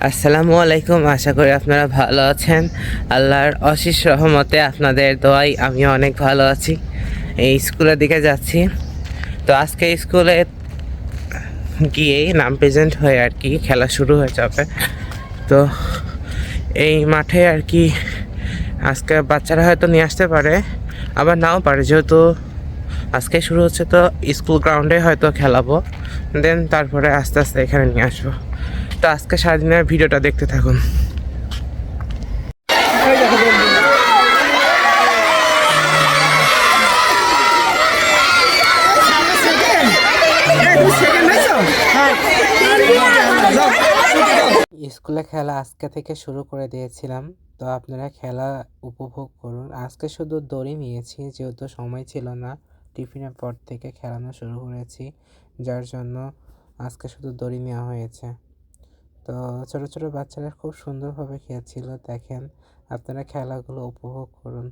আসসালামু আলাইকুম। আশা করি আপনারা ভালো আছেন। আল্লাহর অশেষ রহমতে আপনাদের দোয়ায় আমিও অনেক ভালো আছি। এই স্কুলের দিকে যাচ্ছি। তো আজকে স্কুলে গিয়েই নাম প্রেজেন্ট হয়ে আর কি খেলা শুরু হয়ে যাবে। তো এই মাঠে আর কি আজকে বাচ্চারা হয়তো নিয়ে আসতে পারে, আবার নাও পারে, যেহেতু আজকে শুরু হচ্ছে। তো স্কুল গ্রাউন্ডে হয়তো খেলাবো, দেন তারপরে আস্তে আস্তে এখানে নিয়ে আসবো। তো আজকে সারাদিনের ভিডিওটা দেখতে থাকুন। স্কুলে খেলা আজকে থেকে শুরু করে দিয়েছিলাম, তো আপনারা খেলা উপভোগ করুন। আজকে শুধু দড়ি নিয়েছি, যেহেতু সময় ছিল না, টিফিনের পর থেকে খেলানো শুরু করেছি, যার জন্য আজকে শুধু দড়ি নেওয়া হয়েছে। তো ছোট ছোট বাচ্চারা খুব সুন্দরভাবে খেলছিল, দেখেন, আপনারা খেলাগুলো উপভোগ করুন।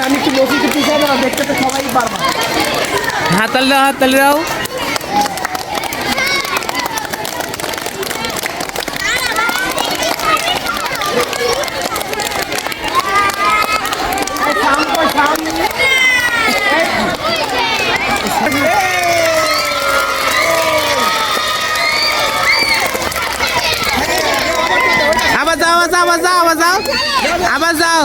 আমি একটু বসে পিছিয়ে দেবো, দেখতে তো সবাই পারবো। হাততালি দাও, হাততালি দাও। আবার যাও, আবার যাও, আবার যাও, আবার যাও, আবার যাও।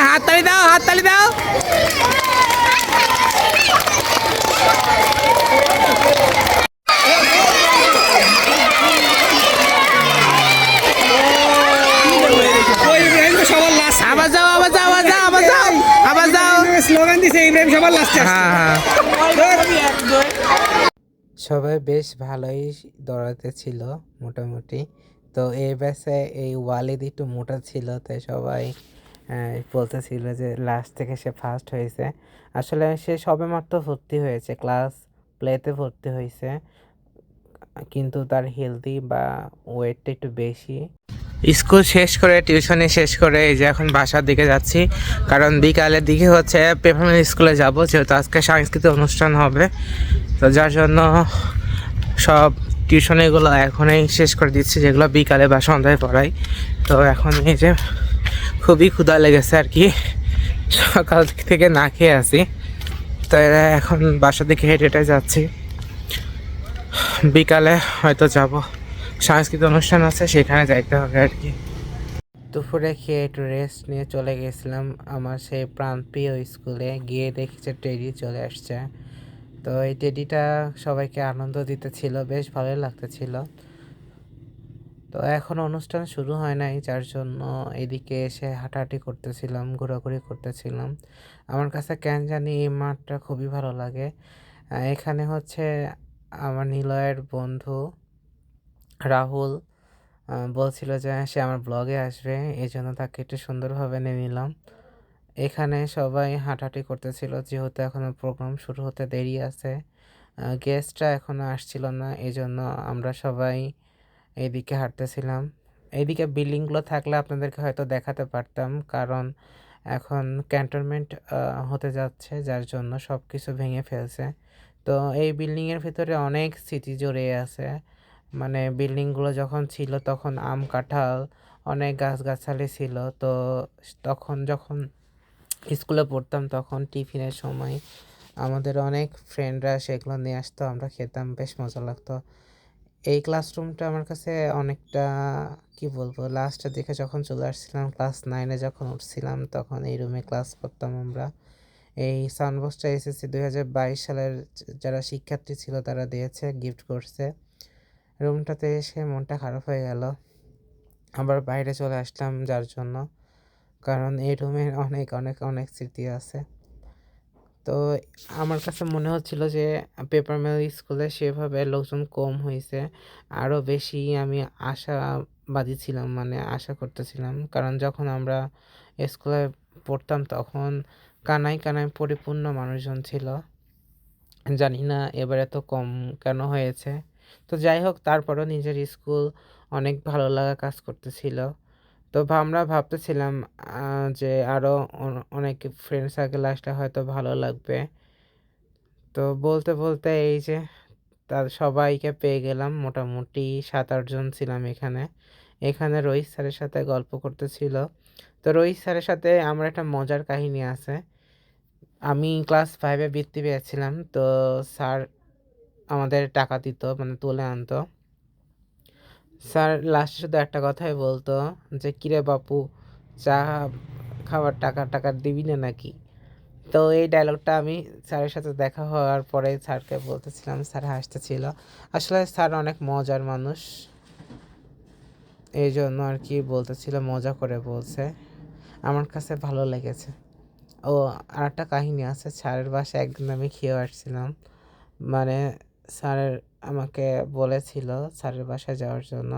হাততালি দাও, হাততালি দাও। আবার যাও, আবার যাও, আবার যাও, আবার যাও, আবার যাও। স্লোগান দিছে ইব্রাহিম সবার লাস্টে। হ্যাঁ হ্যাঁ, সবাই বেশ ভালোই দৌড়াতে ছিল মোটামুটি। তো এই ব্যাচে এই ওয়ালিদ একটু মোটা ছিল, তাই সবাই বলতেছিল যে লাস্ট থেকে সে ফার্স্ট হয়েছে। আসলে সে সবেমাত্র ভর্তি হয়েছে, ক্লাস প্লেতে ভর্তি হয়েছে, কিন্তু তার হেলদি বা ওয়েটটা একটু বেশি। স্কুল শেষ করে, টিউশনি শেষ করে এই যে এখন বাসার দিকে যাচ্ছি, কারণ বিকালের দিকে হচ্ছে প্রাইমারি স্কুলে যাব, যেহেতু আজকে সাংস্কৃতিক অনুষ্ঠান হবে। তো যার জন্য সব টিউশনিগুলো এখনই শেষ করে দিচ্ছি, যেগুলো বিকালে বা সন্ধ্যায় পড়াই। তো এখন এই যে খুবই ক্ষুধা লেগেছে আর কি, সকাল থেকে না খেয়ে আছি। তো এখন বাসার দিকে হেঁটে হেঁটে যাচ্ছি, বিকালে হয়তো যাব, সাংস্কৃতিক অনুষ্ঠান আছে, সেখানে যাইতে হবে আর কি। দুপুরে খেয়ে একটু রেস্ট নিয়ে চলে গেছিলাম আমার সেই প্রাণপ্রিয় স্কুলে। গিয়ে দেখি যে টেডি চলে আসছে। তো এই টেডিটা সবাইকে আনন্দ দিতেছিল, বেশ ভালোই লাগতেছিল। তো এখন অনুষ্ঠান শুরু হয় নাই, যার জন্য এদিকে এসে হাঁটাহাঁটি করতেছিলাম, ঘোরাঘুরি করতেছিলাম। আমার কাছে কেন জানি এই মাঠটা খুবই ভালো লাগে। এখানে হচ্ছে আমার নিলয়ের বন্ধু রাহুল বলছিল যে সে আমার ব্লগে আসবে, এই জন্য তাকে একটু সুন্দরভাবে নিয়ে নিলাম। এখানে সবাই হাঁটাহাঁটি করতেছিল, যেহেতু এখনও প্রোগ্রাম শুরু হতে দেরি আছে। গেস্টরা এখনও আসছিল না, এই জন্য আমরা সবাই এইদিকে হাঁটতেছিলাম। এইদিকে বিল্ডিংগুলো থাকলে আপনাদেরকে হয়তো দেখাতে পারতাম, কারণ এখন ক্যান্টনমেন্ট হতে যাচ্ছে, যার জন্য সব কিছু ভেঙে ফেলছে। তো এই বিল্ডিংয়ের ভিতরে অনেক স্মৃতি জড়িয়ে আছে। মানে বিল্ডিংগুলো যখন ছিল তখন আম কাঁঠাল অনেক গাছগাছালি ছিল। তো তখন যখন স্কুলে পড়তাম, তখন টিফিনের সময় আমাদের অনেক ফ্রেন্ডরা সেগুলো নিয়ে আসতো, আমরা খেতাম, বেশ মজা লাগতো। এই ক্লাসরুমটা আমার কাছে অনেকটা, কি বলবো, লাস্টের দিকে যখন চলে আসছিলাম, ক্লাস 9-এ যখন উঠছিলাম, তখন এই রুমে ক্লাস করতাম আমরা। এই সাউন্ডবক্সটা এসএসসি 2022 সালের যারা শিক্ষার্থী ছিল তারা দিয়েছে, গিফট করছে। রুমটাতে এসে মনটা খারাপ হয়ে গেল। আবার বাইরে চলে আসলাম যার জন্য, কারণ এই রুমের অনেক অনেক অনেক স্মৃতি আছে। তো আমার কাছে মনে হচ্ছিল যে পেপার মিল স্কুলে সেভাবে লোকজন কম হয়েছে, আরও বেশি আমি আশাবাদী ছিলাম, মানে আশা করতেছিলাম, কারণ যখন আমরা স্কুলে পড়তাম তখন কানায় কানায় পরিপূর্ণ মানুষজন ছিল। জানি না এবার এত কম কেন হয়েছে। তো যাই হোক, তারপরও নিজের স্কুল অনেক ভালো লাগা কাজ করতেছিল। তো আমরা ভাবতেছিলাম যে আরও অনেক ফ্রেন্ড সার্কেল আসলে হয়তো ভালো লাগবে। তো বলতে বলতে এই যে তার সবাইকে পেয়ে গেলাম, মোটামুটি 7-8 জন ছিলাম এখানে। এখানে রোহিত স্যারের সাথে গল্প করতেছিল। তো রোহিত স্যারের সাথে আমার একটা মজার কাহিনী আছে। আমি ক্লাস 5-এ বৃত্তি পেয়েছিলাম। তো স্যার আমাদের টাকা দিত, মানে তুলে আনতো। স্যার লাস্টে শুধু একটা কথাই বলতো যে, কিরে বাপু, চা খাওয়ার টাকা টাকা দিবি না নাকি? তো এই ডায়লগটা আমি স্যারের সাথে দেখা হওয়ার পরে স্যারকে বলতেছিলাম, স্যার হাসতেছিল। আসলে স্যার অনেক মজার মানুষ, এই জন্য আর কি বলতেছিল, মজা করে বলছে, আমার কাছে ভালো লেগেছে। ও, আর একটা কাহিনী আছে, স্যারের বাসায় একদিন আমি খেয়ে আসছিলাম, মানে স্যারের আমাকে বলেছিল স্যারের বাসায় যাওয়ার জন্য।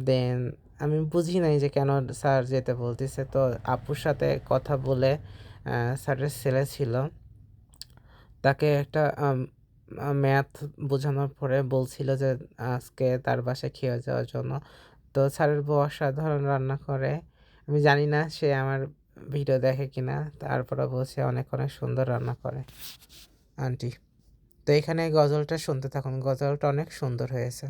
দেন আমি বুঝি নাই যে কেন স্যার যেতে বলতেছে। তো আপুর সাথে কথা বলে, স্যারের ছেলে ছিল, তাকে একটা ম্যাথ বোঝানোর পরে বলছিল যে আজকে তার বাসায় খেয়ে যাওয়ার জন্য। তো স্যারের বউ অসাধারণ রান্না করে। আমি জানি না সে আমার ভিডিও দেখে কিনা, তারপরে বলছে অনেক অনেক সুন্দর রান্না করে আন্টি। তো এখানে গজলটা শুনতে থাকুন, গজলটা অনেক সুন্দর হয়েছে।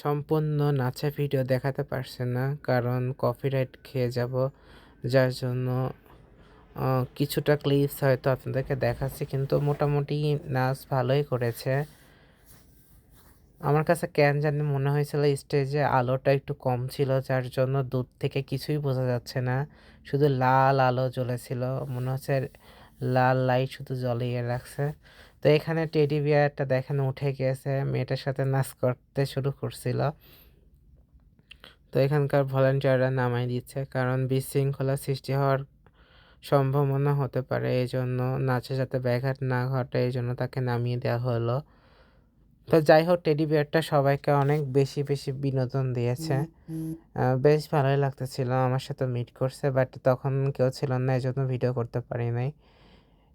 সম্পূর্ণ নাচা ভিডিও দেখাতে পারছে না, কারণ কপিরাইট খেয়ে যাব, যার জন্য কিছুটা ক্লিপস হয়তো আপনাদেরকে দেখাচ্ছি, কিন্তু মোটামুটি নাচ ভালোই করেছে। আমার কাছে কেন জানি মনে হয়েছিল স্টেজে আলোটা একটু কম ছিল, যার জন্য দূর থেকে কিছুই বোঝা যাচ্ছে না, শুধু লাল আলো জ্বলেছিল, মনে হচ্ছে লাল লাইট শুধু জ্বলিয়ে রাখছে। তো এখানে টেডি বিয়ারটা দেখেন উঠে গিয়েছে, মেয়েটার সাথে নাচ করতে শুরু করছিল। তো এখানকার ভলান্টিয়াররা নামাই দিচ্ছে, কারণ বিশৃঙ্খলা সৃষ্টি হওয়ার সম্ভাবনা হতে পারে, এই জন্য নাচে যাতে ব্যাঘাত না ঘটে এই জন্য তাকে নামিয়ে দেওয়া হলো। তো যাই হোক, টেডি বিয়ারটা সবাইকে অনেক বেশি বেশি বিনোদন দিয়েছে, বেশ ভালোই লাগতেছিল। আমার সাথে মিট করছে, বাট তখন কেউ ছিল না, এই জন্য ভিডিও করতে পারি নাই।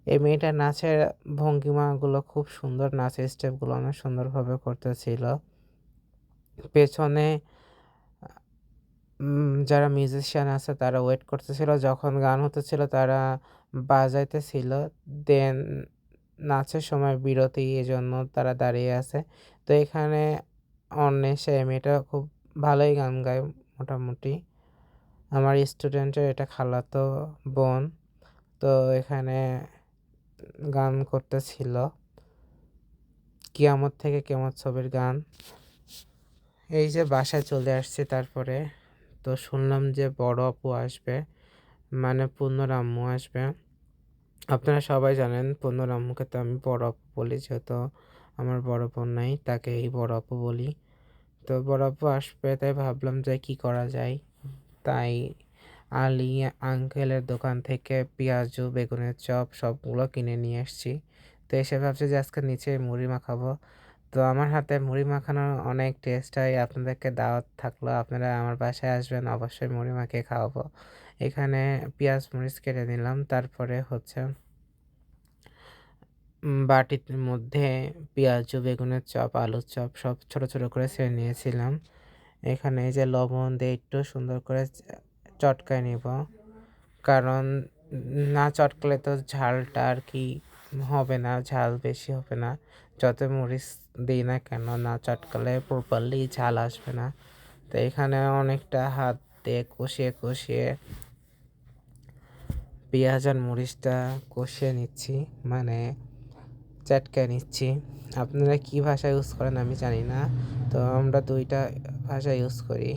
এই মেয়েটার নাচের ভঙ্গিমাগুলো খুব সুন্দর, নাচের স্টেপগুলো অনেক সুন্দরভাবে করতেছিল। পেছনে যারা মিউজিশিয়ান আছে তারা ওয়েট করতেছিল, যখন গান হতেছিল তারা বাজাইতেছিল। দেন নাচের সময় বিরতি, এজন্য তারা দাঁড়িয়ে আছে। তো এখানে অন্বেষা, এই মেয়েটা খুব ভালোই গান গায় মোটামুটি, আমার স্টুডেন্টের এটা খালাতো বোন। তো এখানে গান করতেছিল কিয়ামত থেকে কেয়ামত ছবির গান। এই যে বাসায় চলে আসছি, তারপরে তো শুনলাম যে বড় আপু আসবে, মানে পূর্ণর আম্মু আসবে। আপনারা সবাই জানেন পূর্ণর আম্মুকে তো আমি বড় আপু বলি, যেহেতু আমার বড় বোন নাই, তাকে এই বড় আপু বলি। তো বড় আপু আসবে, তাই ভাবলাম যে কি করা যায়। তাই আলী আঙ্কেলের দোকান থেকে পেঁয়াজু, বেগুনের চপ সবগুলো কিনে নিয়ে এসেছি। তো এসে ভাবছি যে আজকে নিচে মুড়ি মাখাবো। তো আমার হাতে মুড়ি মাখানোর অনেক টেস্ট হয়, আপনাদেরকে দাওয়াত থাকলো, আপনারা আমার বাসায় আসবেন, অবশ্যই মুড়ি মাখিয়ে খাওয়াবো। এখানে পেঁয়াজ মরিচ কেটে নিলাম, তারপরে হচ্ছে বাটির মধ্যে পেঁয়াজু, বেগুনের চপ, আলুর চপ সব ছোট ছোট করে ছেড়ে নিয়েছিলাম। এখানে এই যে লবণ দিয়ে একটু সুন্দর করে চটকায় নিব, কারণ না চটকালে তো ঝালটা আর কি হবে না, ঝাল বেশি হবে না। যত মরিচ দিই না কেন, না চটকালে প্রপারলি ঝাল আসবে না। তো এখানে অনেকটা হাত দিয়ে কষিয়ে কষিয়ে পেঁয়াজ আর মরিচটা কষিয়ে নিচ্ছি, মানে চটকায় নিচ্ছি। আপনারা কী ভাষা ইউজ করেন আমি জানি না, তো আমরা দুইটা ভাষা ইউজ করি।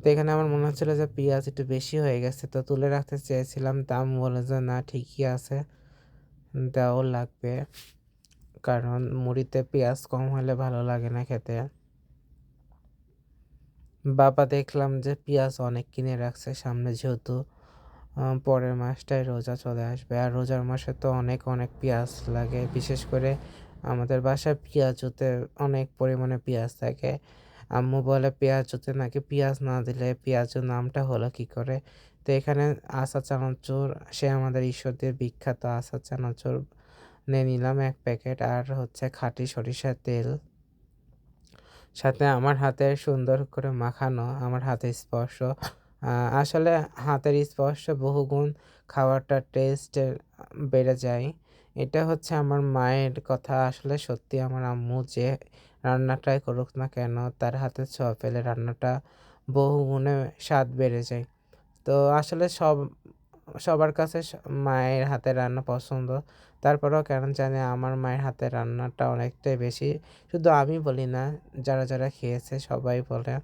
তো এখানে আমার মনে হচ্ছিল যে পেঁয়াজ একটু বেশি হয়ে গেছে, তো তুলে রাখতে চেয়েছিলাম, দাম বলে যে না ঠিকই আছে, দেওয়াও লাগবে, কারণ মুড়িতে পেঁয়াজ কম হলে ভালো লাগে না খেতে। বাবা দেখলাম যে পেঁয়াজ অনেক কিনে রাখছে সামনে, যেহেতু পরের মাসটায় রোজা চলে আসবে, আর রোজার মাসে তো অনেক অনেক পেঁয়াজ লাগে, বিশেষ করে আমাদের বাসায় পেঁয়াজুতে অনেক পরিমাণে পেঁয়াজ থাকে। আম্মু বলে পেঁয়াজুতে নাকি পেঁয়াজ না দিলে পেঁয়াজু নামটা হলো কি করে। তো এখানে আচার চানাচুর, সে আমাদের ঈশ্বরদের বিখ্যাত আচার চানাচুর নিয়ে নিলাম 1 প্যাকেট, আর হচ্ছে খাঁটি সরিষার তেল, সাথে আমার হাতে সুন্দর করে মাখানো, আমার হাতে স্পর্শ। আসলে হাতের স্পর্শ বহুগুণ খাবারটার টেস্ট বেড়ে যায়। এটা হচ্ছে আমার মায়ের কথা, আসলে সত্যি আমার আম্মু যে রান্নাটাই করুক না কেন, তার হাতের ছোঁয়া পেলে রান্নাটা বহুগুণে স্বাদ বেড়ে যায়। তো আসলে সবার কাছে মায়ের হাতের রান্না পছন্দ, তারপরেও কেন জানি আমার মায়ের হাতের রান্নাটা অনেকটাই বেশি। শুধু আমি বলি না, যারা যারা খেয়েছে সবাই বলে।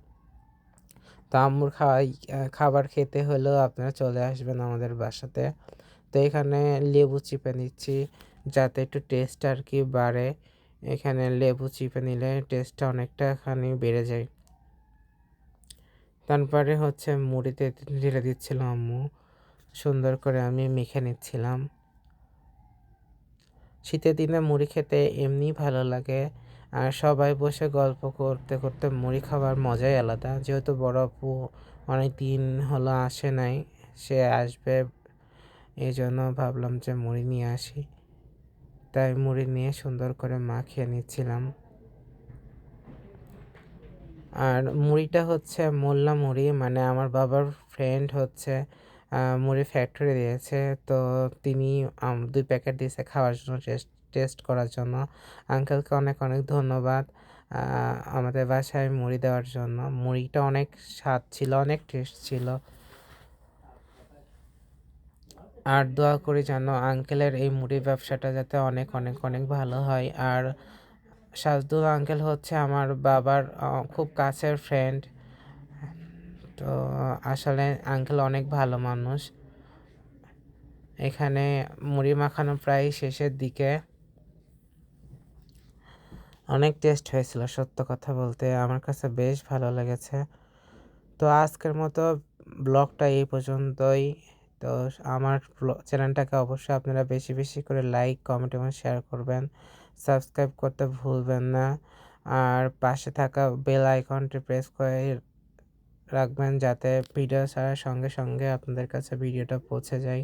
তো আম্মুর খাবার খেতে হলেও আপনারা চলে আসবেন আমাদের বাসাতে। তো এখানে লেবু চিপে নিচ্ছি, যাতে একটু টেস্ট আর কি বাড়ে। এখানে লেবু চিপে নিলে টেস্টটা অনেকটা খানি বেড়ে যায়। তারপরে হচ্ছে মুড়িতে ঢেলে দিচ্ছিল আম্মু, সুন্দর করে আমি মেখে নিচ্ছিলাম। শীতের দিনে মুড়ি খেতে এমনিই ভালো লাগে, আর সবাই বসে গল্প করতে করতে মুড়ি খাবার মজাই আলাদা। যেহেতু বড় আপু অনেক দিন হলো আসে নাই, সে আসবে, এই জন্য ভাবলাম যে মুড়ি নিয়ে আসি, তাই মুড়ি নিয়ে সুন্দর করে মাখিয়ে নিচ্ছিলাম। আর মুড়িটা হচ্ছে মোল্লা মুড়ি, মানে আমার বাবার ফ্রেন্ড হচ্ছে মুড়ি ফ্যাক্টরি দিয়েছে, তো তিনি 2 প্যাকেট দিয়েছে খাওয়ার জন্য, টেস্ট করার জন্য। আঙ্কেলকে অনেক অনেক ধন্যবাদ আমাদের বাসায় মুড়ি দেওয়ার জন্য। মুড়িটা অনেক স্বাদ ছিল, অনেক টেস্ট ছিল। আর দোয়া করি যেন আঙ্কেলের এই মুড়ি ব্যবসাটা যাতে অনেক অনেক অনেক ভালো হয়। আর সাজদুল আঙ্কেল হচ্ছে আমার বাবার খুব কাছের ফ্রেন্ড। তো আসলে আঙ্কেল অনেক ভালো মানুষ। এখানে মুড়ি মাখানো প্রায় শেষের দিকে, অনেক টেস্ট হয়েছিল, সত্য কথা বলতে আমার কাছে বেশ ভালো লেগেছে। তো আজকের মতো ব্লগটা এই পর্যন্তই। তো আমার চ্যানেলটাকে অবশ্যই আপনারা বেশি বেশি করে লাইক, কমেন্ট এবং শেয়ার করবেন, সাবস্ক্রাইব করতে ভুলবেন না, আর পাশে থাকা বেল আইকনটি প্রেস করে রাখবেন, যাতে ভিডিও ছাড়ার সঙ্গে সঙ্গে আপনাদের কাছে ভিডিওটা পৌঁছে যায়।